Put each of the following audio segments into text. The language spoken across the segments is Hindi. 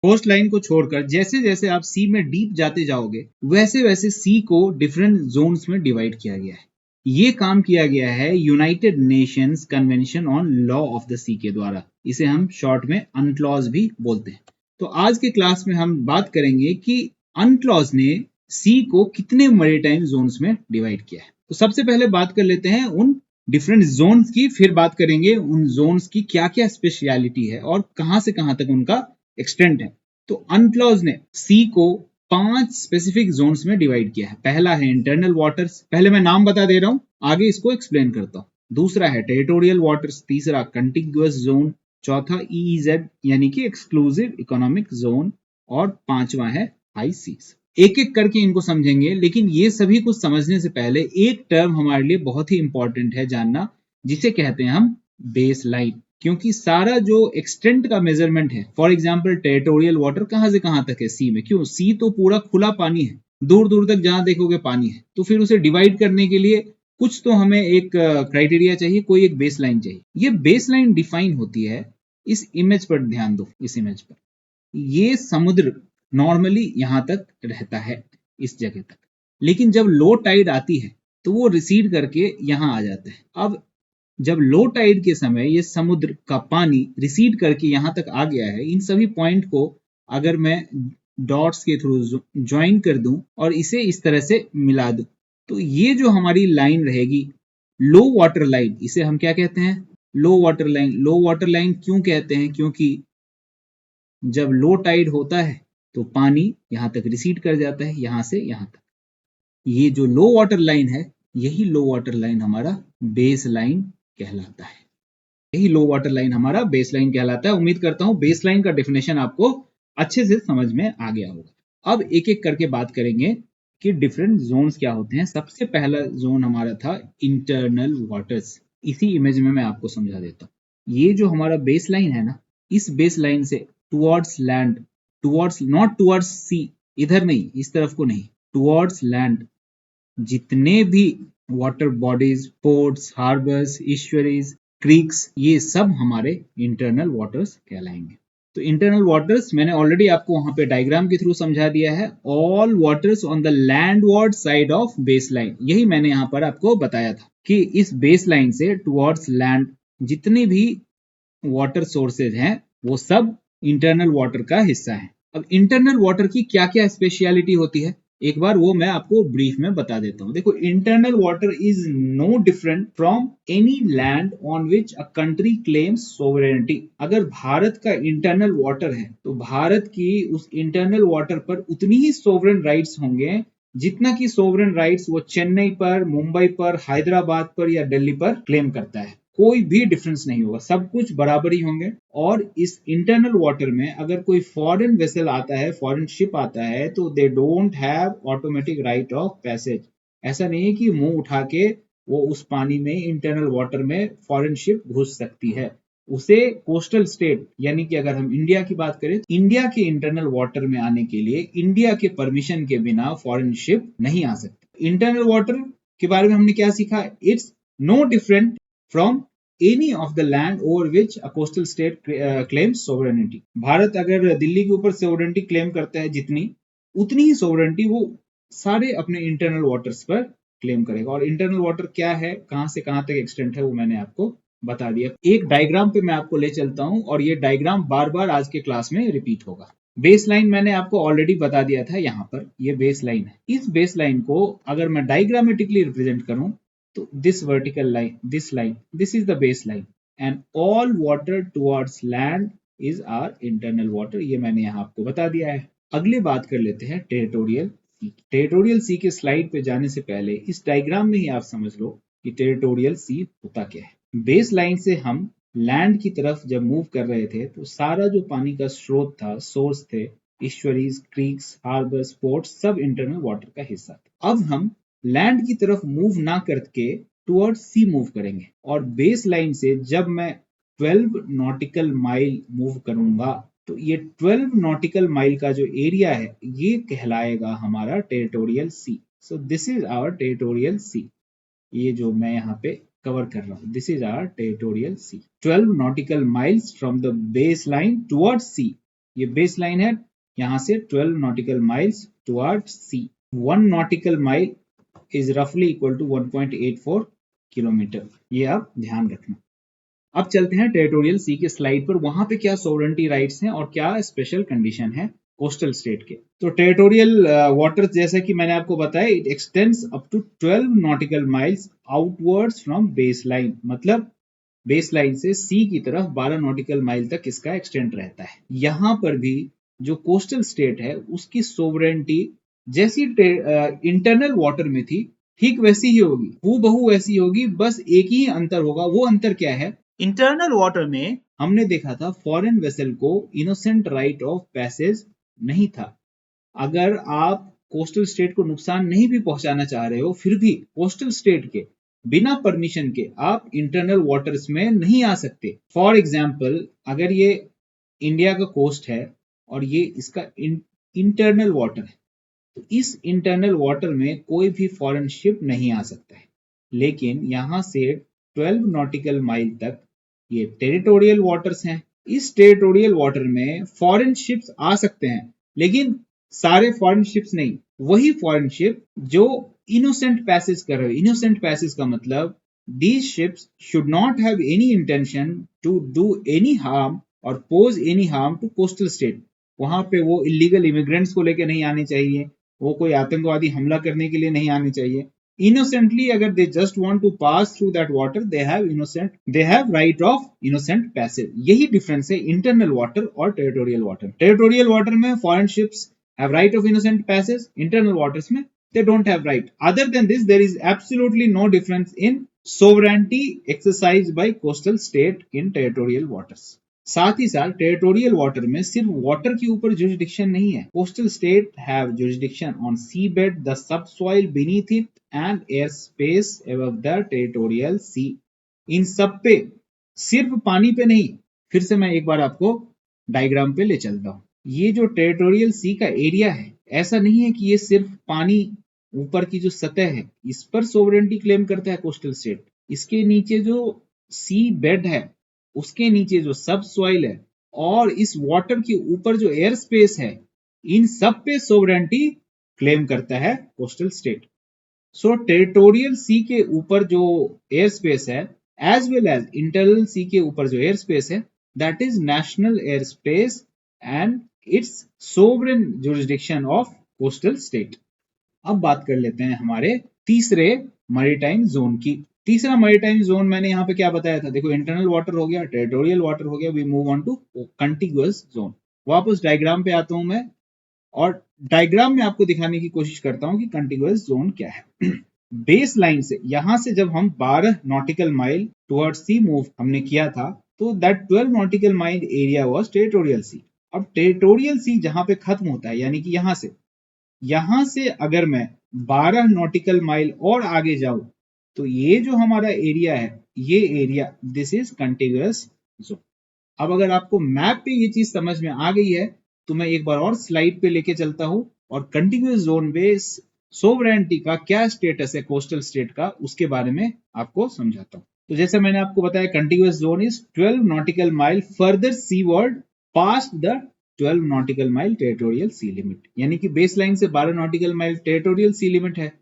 कोस्ट लाइन को छोड़कर जैसे जैसे आप सी में डीप जाते जाओगे वैसे वैसे सी को डिफरेंट जोन्स में डिवाइड किया गया है। ये काम किया गया है United Nations convention on law of the Sea के द्वारा। इसे हम शॉर्ट में अनक्लॉज भी बोलते हैं। तो आज के क्लास में हम बात करेंगे कि अनक्लॉज ने सी को कितने मैरीटाइम जोन्स में डिवाइड किया है। तो सबसे पहले बात कर लेते हैं उन डिफरेंट जोन्स की, फिर बात करेंगे उन जोन्स की क्या क्या स्पेशलिटी है और कहां से कहां तक उनका एक्सटेंट है। तो अनक्लॉज ने सी को 5 स्पेसिफिक जोन्स में डिवाइड किया है। पहला है इंटरनल वाटर्स, पहले मैं नाम बता दे रहा हूं, आगे इसको एक्सप्लेन करता हूं। दूसरा है टेरिटोरियल वाटर्स, तीसरा कंटिगुअस जोन, चौथा ईईजेड यानी कि एक्सक्लूसिव इकोनॉमिक जोन, और पांचवा है हाई सीज। एक एक करके इनको समझेंगे, लेकिन ये सभी कुछ समझने से पहले एक टर्म हमारे लिए बहुत ही इंपॉर्टेंट है जानना, जिसे कहते हैं हम बेस लाइन। क्योंकि सारा जो एक्सटेंट का मेजरमेंट है, फॉर एग्जाम्पल टेरिटोरियल वाटर कहां से कहां तक है सी में, क्यों, सी तो पूरा खुला पानी है, दूर दूर तक जहां देखोगे पानी है, तो फिर उसे डिवाइड करने के लिए कुछ तो हमें एक क्राइटेरिया चाहिए, कोई एक बेस लाइन चाहिए। ये बेस लाइन डिफाइन होती है, इस इमेज पर ध्यान दो, इस इमेज पर ये समुद्र नॉर्मली यहां तक रहता है, इस जगह तक, लेकिन जब लो टाइड आती है तो वो रिसीड करके यहां आ जाता है। अब जब लो टाइड के समय ये समुद्र का पानी रिसीड करके यहां तक आ गया है, इन सभी पॉइंट को अगर मैं डॉट्स के थ्रू ज्वाइन कर दूं और इसे इस तरह से मिला दूं, तो ये जो हमारी लाइन रहेगी लो वाटर लाइन, इसे हम क्या कहते हैं, लो वाटर लाइन। लो वाटर लाइन क्यों कहते हैं, क्योंकि जब लो टाइड होता है तो पानी यहां तक रिसीड कर जाता है, यहां से यहां तक। ये जो लो वाटर लाइन है, यही लो वाटर लाइन हमारा बेस लाइन कहलाता है। यही लो वाटर लाइन हमारा बेस लाइन कहलाता है। उम्मीद करता हूं बेस लाइन का डेफिनेशन आपको अच्छे से समझ में आ गया होगा। अब एक एक करके बात करेंगे कि डिफरेंट जोन्स क्या होते हैं। सबसे पहला जोन हमारा था इंटरनल वाटर्स। इसी इमेज में मैं आपको समझा देता हूँ। ये जो हमारा बेस लाइन है ना, इस बेस लाइन से towards land, towards, not towards sea, इधर नहीं, इस तरफ को नहीं, टुवर्ड्स लैंड जितने भी water bodies, ports, harbours, estuaries, creeks, ये सब हमारे इंटरनल वाटर्स कहलाएंगे। तो इंटरनल वाटर्स मैंने ऑलरेडी आपको वहां पे डायग्राम के थ्रू समझा दिया है। All waters on the landward side of base line, यही मैंने यहाँ पर आपको बताया था कि इस बेस लाइन से टुवर्ड्स लैंड जितने भी वाटर सोर्सेज हैं वो सब इंटरनल वाटर का हिस्सा है। अब इंटरनल वाटर की क्या क्या स्पेशलिटी होती है, एक बार वो मैं आपको ब्रीफ में बता देता हूँ। देखो, internal water is no different from any land on which a country claims sovereignty. अगर भारत का इंटरनल वाटर है तो भारत की उस इंटरनल वाटर पर उतनी ही सोवरेन राइट्स होंगे जितना की सोवरेन राइट्स वो चेन्नई पर, मुंबई पर, हैदराबाद पर या दिल्ली पर क्लेम करता है। कोई भी डिफरेंस नहीं होगा, सब कुछ बराबर ही होंगे। और इस इंटरनल वाटर में अगर कोई फॉरेन वेसल आता है, फॉरेन शिप आता है, तो they don't have automatic right of passage. ऐसा नहीं है कि मुंह उठा के वो उस पानी में, इंटरनल वाटर में फॉरेन शिप घुस सकती है। उसे कोस्टल स्टेट, यानी कि अगर हम इंडिया की बात करें, इंडिया के इंटरनल वाटर में आने के लिए इंडिया के परमिशन के बिना फॉरेन शिप नहीं आ सकती। इंटरनल वाटर के बारे में हमने क्या सीखा, it's no different from any of the land over which a coastal state claims sovereignty। Bharat अगर दिल्ली के ऊपर sovereignty claim करता है जितनी, उतनी ही sovereignty वो सारे अपने internal waters पर claim करेगा। और internal water क्या है, कहां से कहां तक extent है, वो मैंने आपको बता दिया। एक डायग्राम पे मैं आपको ले चलता हूं और ये डायग्राम बार बार आज के क्लास में रिपीट होगा। बेस लाइन मैंने आपको ऑलरेडी बता दिया था, यहाँ पर ये बेस लाइन है। इस बेस लाइन को अगर मैं डायग्रामेटिकली रिप्रेजेंट करूं तो this vertical line, this line, this is the baseline and all water towards land is our internal water। ये मैंने यहाँ आपको बता दिया है। अगले बात कर लेते हैं टेरिटोरियल सी। टेरिटोरियल सी के स्लाइड पे जाने से पहले इस डायग्राम में ही आप समझ लो कि टेरिटोरियल सी होता क्या है। बेस लाइन से हम लैंड की तरफ जब मूव कर रहे थे तो सारा जो पानी का स्रोत था, सोर्स थे, ईस्चुरीज, क्रीक्स, हार्बर्स, पोर्ट्स, सब इंटरनल वाटर का हिस्सा था। अब हम लैंड की तरफ मूव ना करके टुवर्ड सी मूव करेंगे, और बेस लाइन से जब मैं 12 नॉटिकल माइल मूव करूंगा तो ये 12 नॉटिकल माइल का जो एरिया है ये कहलाएगा हमारा territorial sea. So this is our territorial sea. ये जो मैं यहाँ पे कवर कर रहा हूँ, this is our territorial sea. 12 nautical miles from the base line toward sea. ये बेस लाइन है, यहाँ से 12 nautical miles toward sea. 1 nautical mile is रफली इक्वल टू 1.84 किलोमीटर, ये आप ध्यान रखना। अब चलते हैं टेरिटोरियल सी के स्लाइड पर, वहां पे क्या सोवरेंटी राइट्स हैं और क्या स्पेशल कंडीशन है कोस्टल स्टेट के। तो टेरिटोरियल वाटर्स जैसा कि मैंने आपको बताया, it extends up to 12 nautical miles outwards from base line, मतलब बेस लाइन से सी की तरफ 12 नॉटिकल माइल तक इसका एक्सटेंड रहता है। यहां पर भी जो कोस्टल स्टेट है उसकी सोवरेंटी जैसी इंटरनल वाटर में थी ठीक वैसी ही होगी, हूबहू वैसी होगी, बस एक ही अंतर होगा। वो अंतर क्या है? इंटरनल वाटर में हमने देखा था फॉरेन वेसल को इनोसेंट राइट ऑफ पैसेज नहीं था। अगर आप कोस्टल स्टेट को नुकसान नहीं भी पहुंचाना चाह रहे हो, फिर भी कोस्टल स्टेट के बिना परमिशन के आप इंटरनल वाटर्स में नहीं आ सकते। फॉर एग्जाम्पल, अगर ये इंडिया का कोस्ट है और ये इसका इंटरनल वाटर है, तो इस इंटरनल वाटर में कोई भी फॉरेन शिप नहीं आ सकता है। लेकिन यहां से 12 नॉटिकल माइल तक ये टेरिटोरियल वाटर्स हैं। इस टेरिटोरियल वाटर में फॉरेन शिप्स आ सकते हैं, लेकिन सारे फॉरेन शिप्स नहीं, वही फॉरेन शिप जो इनोसेंट पैसेज कर रहे हो। इनोसेंट पैसेज का मतलब these ships should not have any intention to do any harm or pose any harm to coastal state। वहां पे वो इलीगल इमिग्रेंट्स को लेके नहीं आनी चाहिए, वो कोई आतंकवादी हमला करने के लिए नहीं आनी चाहिए। इनोसेंटली अगर they just want to pass through that water, they have right of innocent passage. यही डिफरेंस है इंटरनल वाटर और टेरिटोरियल वाटर। टेरिटोरियल वाटर में foreign ships have right of innocent passage, internal waters में they don't have right. Other than this, there is absolutely no difference in sovereignty exercised by coastal state in territorial waters. साथ ही साथ टेरिटोरियल वाटर में सिर्फ वाटर के ऊपर जुरिडिक्शन नहीं है। Coastal state have jurisdiction on sea bed, the subsoil beneath it and air space above the territorial sea. इन सब पे, सिर्फ पानी पे नहीं। फिर से मैं एक बार आपको डायग्राम पे ले चलता हूँ। ये जो टेरिटोरियल सी का एरिया है, ऐसा नहीं है कि ये सिर्फ पानी ऊपर की जो सतह है इस पर सोवरेंटी क्लेम करता है कोस्टल स्टेट। इसके नीचे जो सी बेड है, उसके नीचे जो सब सॉइल है, और इस वाटर के ऊपर जो एयर स्पेस है, इन सब पे सोवरेंटी क्लेम करता है coastal state. So territorial sea के ऊपर जो एयर स्पेस है, as well as internal sea के ऊपर जो एयर स्पेस है, that is national air space and it's sovereign jurisdiction of coastal state. अब बात कर लेते हैं हमारे तीसरे मैरीटाइम जोन की। तीसरा मैरीटाइम जोन मैंने यहाँ पे क्या बताया था? देखो, इंटरनल वाटर हो गया, टेरिटोरियल वाटर हो गया, we move on to contiguous zone. वापस डायग्राम पे आता हूं मैं, और डायग्राम में आपको दिखाने की कोशिश करता हूं कि कंटिगुअस जोन क्या है। बेस लाइन से, यहां से जब हम 12 नॉटिकल माइल टुवर्ड्स सी मूव हमने किया था, तो that 12 nautical mile area was territorial सी। अब टेरिटोरियल सी जहां पे खत्म होता है, यानी कि यहां से अगर मैं 12 नॉटिकल माइल और आगे जाऊं, तो ये जो हमारा एरिया है, ये area, this is contiguous zone. अब अगर आपको मैप पे ये चीज समझ में आ गई है, तो मैं एक बार और स्लाइड पे लेके चलता हूं और कंटिगुअस जोन में सोवरेंटी का क्या स्टेटस है कोस्टल स्टेट का, उसके बारे में आपको समझाता हूं। तो जैसे मैंने आपको बताया, contiguous zone is 12 nautical mile further seaward past the 12 nautical mile territorial C limit. यानी कि बेस लाइन से 12 नॉटिकल माइल टेरिटोरियल सी लिमिट है,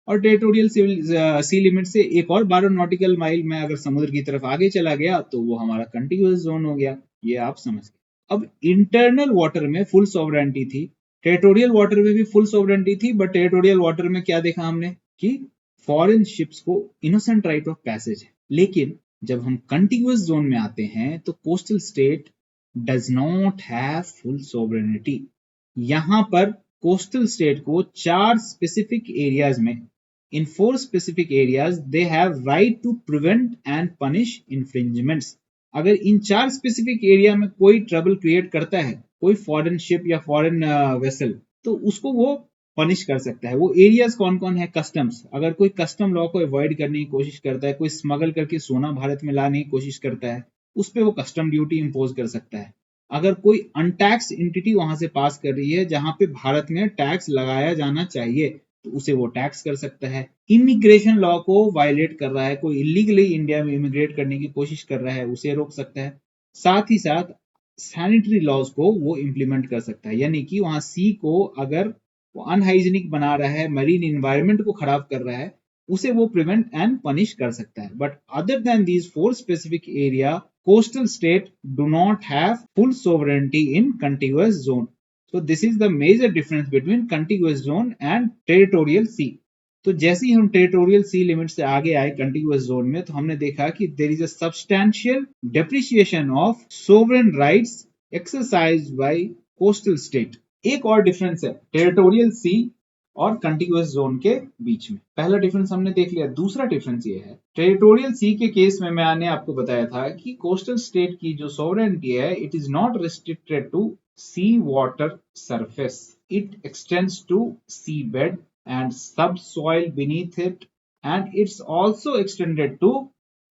और टेरिटोरियल सी लिमिट से एक और 12 नॉटिकल माइल में अगर समुद्र की तरफ आगे चला गया, तो वो हमारा कंटिगुअस जोन हो गया। ये आप समझ गए। अब इंटरनल वाटर में फुल सॉवरेंटी थी, टेरिटोरियल वाटर में भी फुल सॉवरेंटी थी, बट टेरिटोरियल वाटर में क्या देखा हमने कि फॉरेन शिप्स को इनोसेंट राइट ऑफ पैसेज है। लेकिन जब हम कंटिगुअस जोन में आते हैं, तो coastal state does not have full sovereignty. यहां पर कोस्टल स्टेट को 4 स्पेसिफिक एरियाज में, in 4 specific areas, they have right to prevent and punish infringements। अगर इन 4 स्पेसिफिक एरिया में कोई ट्रबल क्रिएट करता है, कोई फॉरेन शिप या फॉरेन वेसल, तो उसको वो पनिश कर सकता है। वो एरियाज कौन कौन है? कस्टम्स, अगर कोई कस्टम लॉ को अवॉइड करने की कोशिश करता है, कोई स्मगल करके सोना भारत में लाने की कोशिश करता है, उस पर वो कस्टम ड्यूटी इंपोज कर सकता है। अगर कोई अनटैक्स एंटिटी वहां से पास कर रही है जहां पे भारत में टैक्स लगाया जाना चाहिए, तो उसे वो टैक्स कर सकता है। इमिग्रेशन लॉ को वायलेट कर रहा है, कोई इलीगली इंडिया में इमिग्रेट करने की कोशिश कर रहा है, उसे रोक सकता है। साथ ही साथ सैनिटरी लॉज को वो इम्प्लीमेंट कर सकता है, यानी कि वहां सी को अगर वो अनहाइजीनिक बना रहा है, मरीन इन्वायरमेंट को खराब कर रहा है, उसे वो प्रिवेंट एंड पनिश कर सकता है. But other than these four specific area, coastal state do not have full sovereignty in contiguous zone. So this is the major difference between contiguous zone and territorial sea. तो जैसे ही हम टेरिटोरियल सी लिमिट से आगे आए कंटिग्यूअस जोन में, तो हमने देखा कि there is a substantial depreciation of sovereign rights exercised by coastal state. एक और डिफरेंस है टेरिटोरियल सी और कंटिग्यूअस जोन के बीच में. पहला डिफरेंस हमने देख लिया. दूसरा डिफरेंस ये है, टेरिटोरियल सी के केस में मैंने आपको बताया था कि कोस्टल स्टेट की जो सोवरेनिटी है, it is not restricted to sea water surface, it extends to sea bed and subsoil beneath it, and it's also extended to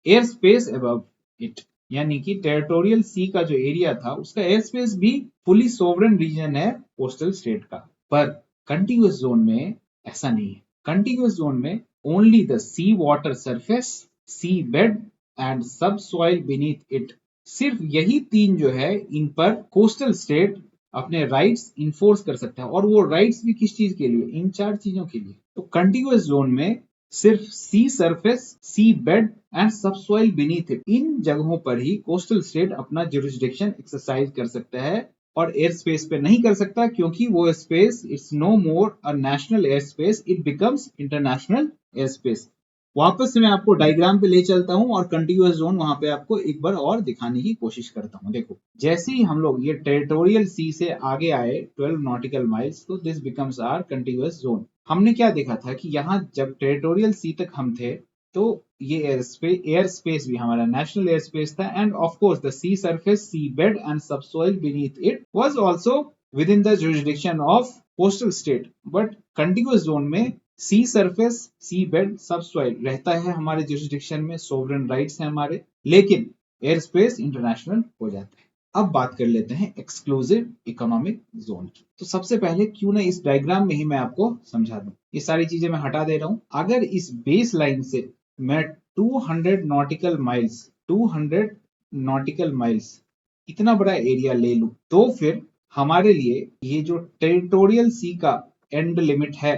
airspace above it. यानी कि टेरिटोरियल सी का जो एरिया था उसका एयर स्पेस भी फुली सोवरेन रीजन है कोस्टल स्टेट का. पर कंटिग्यूअस जोन में ऐसा नहीं है. कंटिग्यूअस जोन में only the sea water surface, sea bed and subsoil beneath it, सिर्फ यही तीन जो है इन पर कोस्टल स्टेट अपने राइट्स इन्फोर्स कर सकता है. और वो राइट्स भी किस चीज के लिए? इन चार चीजों के लिए. तो कंटिग्यूअस जोन में सिर्फ sea surface, sea bed and subsoil beneath it, इन जगहों पर ही कोस्टल स्टेट अपना जुरिस्डिक्शन एक्सरसाइज कर सकता है, और एयर स्पेस पे नहीं कर सकता, क्योंकि वो space it's no more a national air space, it becomes international air space. वापस से मैं आपको डायग्राम पे ले चलता हूं और कंटिग्यूअस जोन वहां पे आपको एक बार और दिखाने की कोशिश करता हूं. देखो, जैसे ही हम लोग ये टेरिटोरियल सी से आगे आए 12 नॉटिकल माइल्स, तो दिस बिकम्स आवर कंटिग्यूअस जोन. हमने क्या देखा था कि यहाँ जब टेरिटोरियल सी तक हम थे, तो ये एयर स्पेस भी हमारा नेशनल एयर स्पेस था, and of course the sea surface, sea bed and subsoil beneath it was also within the jurisdiction of coastal state. But contiguous zone में sea surface, sea bed, subsoil रहता है हमारे जुरिसडिक्शन में, सोवरेन राइट्स हैं हमारे, लेकिन एयर स्पेस इंटरनेशनल हो जाता है. अब बात कर लेते हैं एक्सक्लूसिव इकोनॉमिक जोन की. तो सबसे पहले क्यों ना इस डायग्राम में ही मैं आपको समझा दूं. ये सारी चीजें मैं हटा दे रहा हूं. अगर इस बेस लाइन से मैं 200 नॉटिकल माइल्स, 200 नॉटिकल माइल्स इतना बड़ा एरिया ले लूं, तो फिर हमारे लिए ये जो टेरिटोरियल सी का एंड लिमिट है,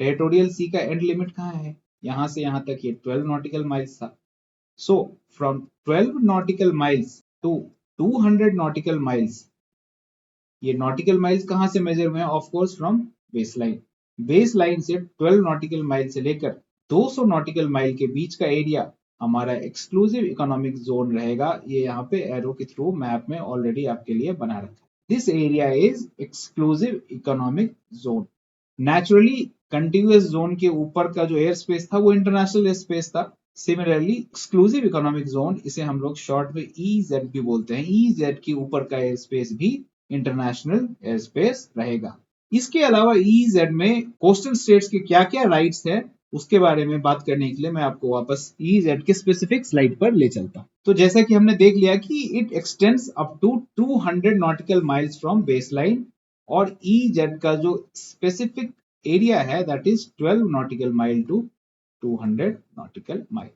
टेरिटोरियल सी का एंड लिमिट कहाँ है? यहां से यहां तक ये 12 नॉटिकल माइल्स था. So from 12 nautical miles to 200 nautical miles, ये नॉटिकल माइल्स कहां से मेजर हुए हैं? Of course from base line. Base line से 12 नॉटिकल माइल से लेकर 200 नॉटिकल माइल के बीच का एरिया हमारा एक्सक्लूसिव इकोनॉमिक जोन रहेगा. ये यहाँ पे एरो के थ्रू मैप में ऑलरेडी आपके लिए बना रखा है. This area is exclusive economic zone. Naturally continuous zone के ऊपर का जो एयर स्पेस था वो इंटरनेशनल एयर स्पेस था. सिमिलरली एक्सक्लूसिव इकोनॉमिक जोन, इसे हम लोग शॉर्ट में EZ भी बोलते हैं, EZ के ऊपर का एयर स्पेस भी इंटरनेशनल एयर स्पेस रहेगा. इसके अलावा EZ में कोस्टल स्टेट्स के क्या क्या राइट्स है, उसके बारे में बात करने के लिए मैं आपको वापस EZ के स्पेसिफिक स्लाइड पर ले चलता हूं. तो जैसा कि हमने देख लिया कि it extends up to 200 nautical miles from base line, और EZ का जो स्पेसिफिक एरिया है that is 12 nautical mile to 200 nautical mile.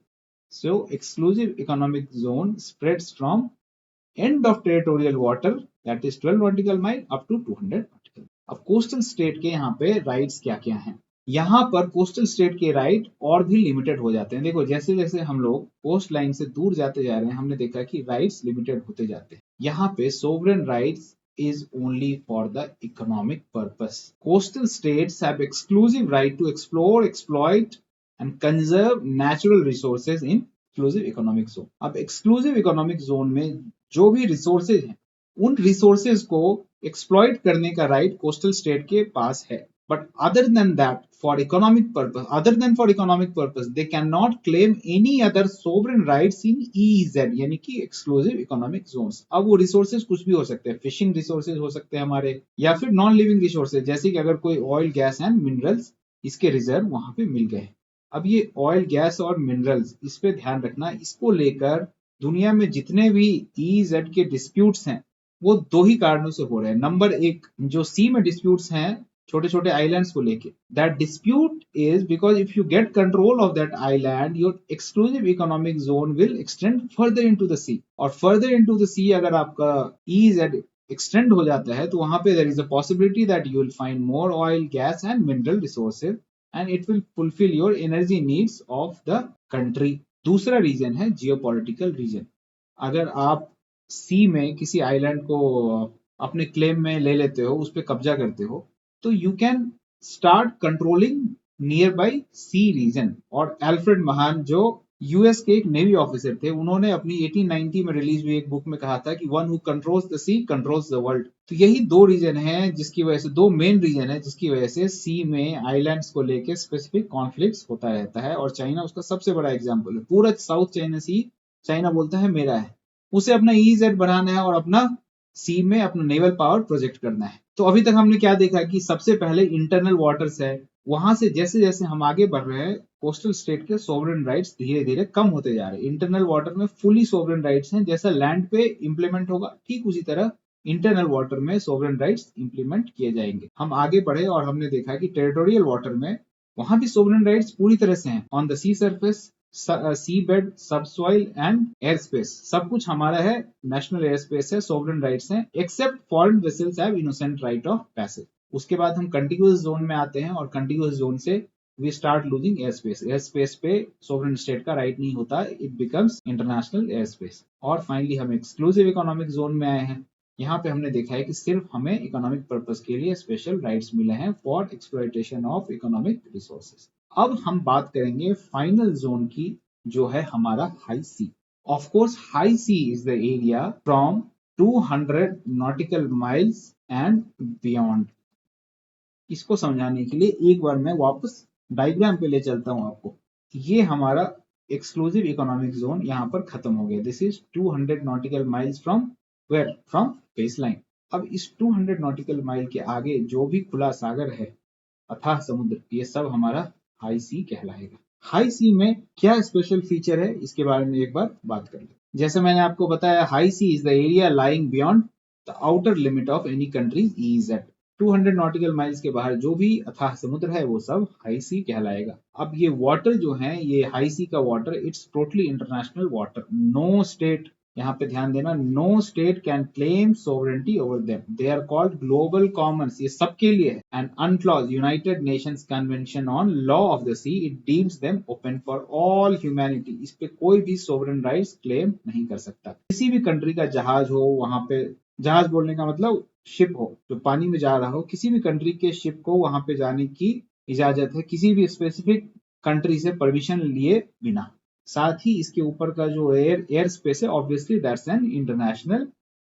So exclusive economic zone spreads from end of territorial water that is 12 nautical mile up to 200 nautical. अब कोस्टल स्टेट के यहाँ पे राइट्स क्या क्या हैं? यहाँ पर कोस्टल स्टेट के राइट और भी लिमिटेड हो जाते हैं. देखो, जैसे जैसे हम लोग कोस्ट लाइन से दूर जाते जा रहे हैं, हमने देखा कि राइट्स लिमिटेड होते जाते हैं. यहाँ पे sovereign rights is only for the economic purpose. Coastal states have exclusive right to explore, exploit and conserve natural resources in exclusive economic zone. अब exclusive economic zone में जो भी resources हैं, उन resources को exploit करने का right coastal state के पास है. But other than that, for economic purpose, they cannot claim any other sovereign rights in EEZ, यानी कि exclusive economic zones. अब वो resources कुछ भी हो सकते हैं, fishing resources हो सकते हैं हमारे, या फिर non living resources, जैसे कि अगर कोई oil, gas and minerals इसके रिजर्व वहां पे मिल गए. अब ये ऑयल, गैस और मिनरल्स, इस पे ध्यान रखना, इसको लेकर दुनिया में जितने भी EEZ के डिस्प्यूट्स हैं वो दो ही कारणों से हो रहे हैं. नंबर एक, जो सी में डिस्प्यूट्स हैं छोटे छोटे आइलैंड्स को लेके। That dispute is because if you get control of that island, your exclusive economic zone will extend further into the sea, और फर्दर इनटू द सी अगर आपका EEZ एक्सटेंड हो जाता है तो वहां पे there is a possibility that you will find more oil, gas and mineral resources and it will fulfil your energy needs of the country. दूसरा रीजन है जियोपॉलिटिकल रीजन। अगर आप सी में किसी आइलैंड को अपने क्लेम में ले लेते हो, उस पर कब्जा करते हो, तो you can start controlling nearby sea region. और एल्फ्रेड महान जो यूएस के एक नेवी ऑफिसर थे, उन्होंने अपनी 1890 में रिलीज हुई एक बुक में कहा था कि one who controls the sea controls the world. तो यही दो रीजन है जिसकी वजह से, दो मेन रीजन है जिसकी वजह से सी में आइलैंड्स को लेके स्पेसिफिक कॉन्फ्लिक्ट्स होता रहता है, और चाइना उसका सबसे बड़ा एग्जाम्पल है। पूरा साउथ चाइना सी चाइना बोलता है मेरा है, उसे अपना EEZ बढ़ाना है और अपना सी में अपना नेवल पावर प्रोजेक्ट करना है। तो अभी तक हमने क्या देखा कि सबसे पहले इंटरनल वाटर्स है, वहां से जैसे जैसे हम आगे बढ़ रहे हैं, कोस्टल स्टेट के सोवरेन राइट्स धीरे धीरे कम होते जा रहे हैं। इंटरनल वाटर में फुली सोवरेन राइट्स हैं, जैसा लैंड पे इंप्लीमेंट होगा ठीक उसी तरह इंटरनल वाटर में सोवरेन राइट्स इंप्लीमेंट किए जाएंगे। हम आगे बढ़े और हमने देखा कि टेरिटोरियल वाटर में वहां भी सोवरेन राइट्स पूरी तरह से हैं। On the sea surface, sea bed, subsoil and air space, सब कुछ हमारा है, नेशनल एयर स्पेस है, सोवरेन राइट्स हैं, except foreign vessels have innocent right of passage. उसके बाद हम कंटिन्यूअस जोन में आते हैं और कंटिन्यूअस जोन से we start losing air space. Air space पे सोवरेन स्टेट का राइट नहीं होता, it becomes international air space. और फाइनली हम एक्सक्लूसिव इकोनॉमिक जोन में आए हैं। यहाँ पे हमने देखा है कि सिर्फ हमें इकोनॉमिक पर्पस के लिए स्पेशल राइट्स मिले हैं for exploitation of economic resources. अब हम बात करेंगे फाइनल जोन की, जो है हमारा high sea. Of course high sea is the area from 200 nautical miles and beyond. इसको समझाने के लिए एक बार मैं वापस डायग्राम पे ले चलता हूं आपको। ये हमारा एक्सक्लूसिव इकोनॉमिक जोन यहाँ पर खत्म हो गया। This is 200 nautical miles from where, from baseline. अब इस 200 नॉटिकल माइल के आगे जो भी खुला सागर है, अथाह समुद्र, ये सब हमारा हाई सी कहलाएगा। हाई सी में क्या स्पेशल फीचर है, इसके बारे में एक बार बात कर ले। जैसे मैंने आपको बताया, high sea is the area lying beyond the outer limit of any countries EEZ। 200 nautical miles के बाहर जो भी अथाह समुद्र है वो सब हाई सी कहलाएगा। अब ये वाटर जो है, ये हाई सी का water, it's totally international water. No state, यहाँ पे ध्यान देना, no state can claim sovereignty over them, they are called global commons, ये सबके लिए है। And UNCLOS United Nations convention on law of the sea, it deems them open for all humanity. इस पे कोई भी सोवरेन राइट्स क्लेम नहीं कर सकता। किसी भी कंट्री का जहाज हो, वहां पे जहाज बोलने का मतलब शिप हो जो पानी में जा रहा हो, किसी भी कंट्री के शिप को वहां पे जाने की इजाजत है, किसी भी स्पेसिफिक कंट्री से परमिशन लिए बिना। साथ ही इसके ऊपर का जो एयर स्पेस है, obviously that's an international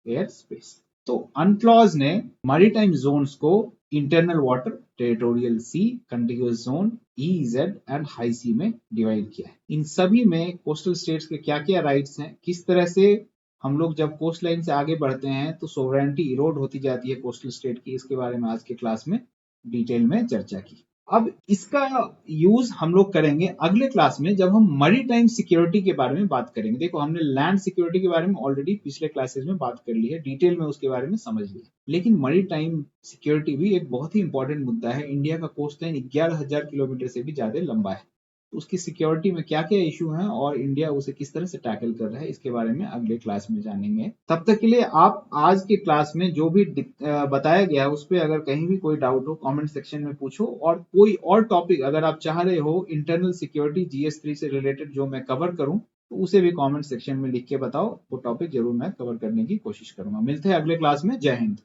air space. तो अनक्लॉज ने मैरीटाइम जोन्स को internal water, territorial sea, continuous zone, EEZ and high sea में डिवाइड किया है। इन सभी में कोस्टल स्टेट्स के क्या क्या राइट्स हैं, किस तरह से हम लोग जब कोस्ट लाइन से आगे बढ़ते हैं तो सोवरेनिटी इरोड होती जाती है कोस्टल स्टेट की, इसके बारे में आज के क्लास में डिटेल में चर्चा की। अब इसका यूज हम लोग करेंगे अगले क्लास में, जब हम मैरीटाइम सिक्योरिटी के बारे में बात करेंगे। देखो, हमने लैंड सिक्योरिटी के बारे में ऑलरेडी पिछले क्लासेस में बात कर ली है, डिटेल में उसके बारे में समझ लिया, लेकिन मैरीटाइम सिक्योरिटी भी एक बहुत ही इंपॉर्टेंट मुद्दा है। इंडिया का कोस्ट लाइन 11,000 किलोमीटर से भी ज्यादा लंबा है, उसकी सिक्योरिटी में क्या क्या इशू हैं और इंडिया उसे किस तरह से टैकल कर रहा है, इसके बारे में अगले क्लास में जानेंगे। तब तक के लिए आप आज के क्लास में जो भी बताया गया है उस पर अगर कहीं भी कोई डाउट हो, कमेंट सेक्शन में पूछो। और कोई और टॉपिक अगर आप चाह रहे हो इंटरनल सिक्योरिटी GS3 से रिलेटेड जो मैं कवर करूं, तो उसे भी कमेंट सेक्शन में लिख के बताओ, वो टॉपिक जरूर मैं कवर करने की कोशिश करूंगा। मिलते हैं अगले क्लास में। जय हिंद।